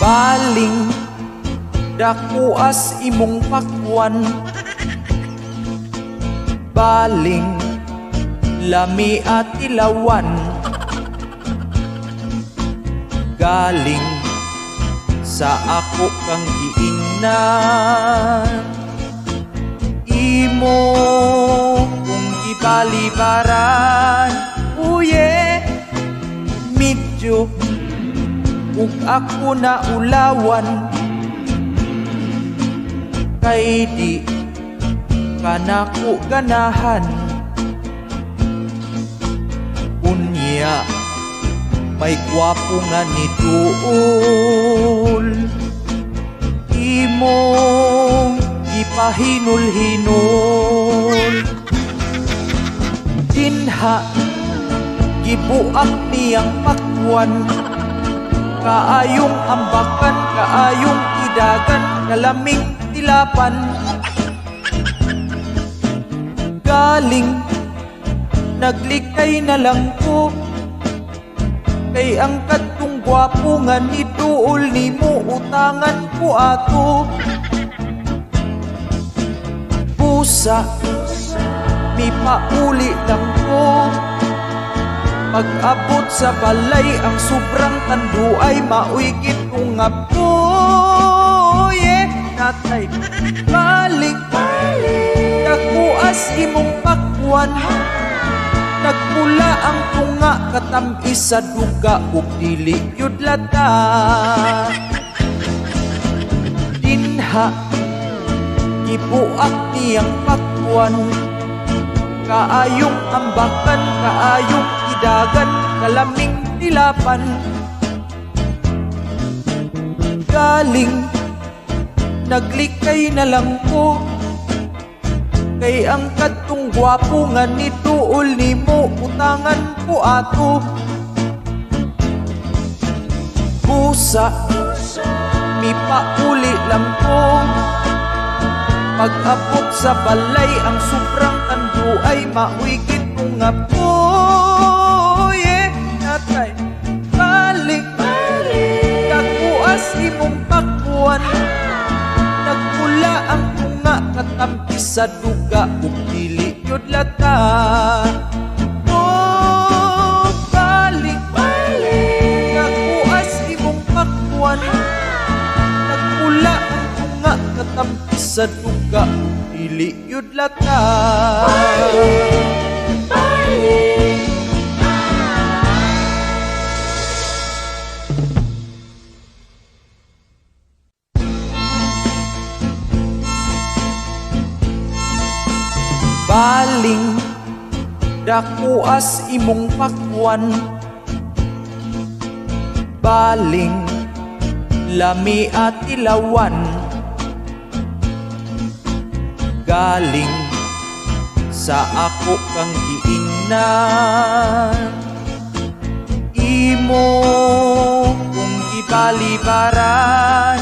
Baling dako as imong pakwan, baling lami at ilawan, galing sa ako kang giingnan. Imo kung gibalibaran, uye medyo ug ako na ulawan, kay di kanako ganahan. Unya may gwapo nga ni Duol, imong ipahinul-hinul. Dinha gibuak niyang pakwan, kaayong ambakan, kaayong idagan, kalaming tilapan. Galing naglikay na lang ko, kay ang kadtong gwapo nga ni Duol, nimo utangan ko ato. Busa mi pauli lang ko, pag-abot sa balay ang sobrang tando ay mauigit kong apoy. Natay balik dakuas imong pakwan, nagpula ang tunga katamis sa duga ug dili yud lata. Dinha gibuak niyang pakwan, kaayong ambakan, kaayong idagan, kalaming tilapan. Galing naglikay na lang ko, kay ang kadtong gwapo nga ni Duol, nimo utangan ko ato. Busa mi pauli lang ko, pag-abot sa balay ang sobrang tando ay mauigit kong apoy. Natay balik dakuas imong pakwan, nagpula ang tunga katamis sa duga ug dili yod lata. Oh, balik dakuas imong pakwan, nagpula ang tunga katamis sa duga ug dili yod lata. Baling dakuas imong pakwan, baling lami at ilawan, galing sa ako kang giingnan. Imo kung gibalibaran,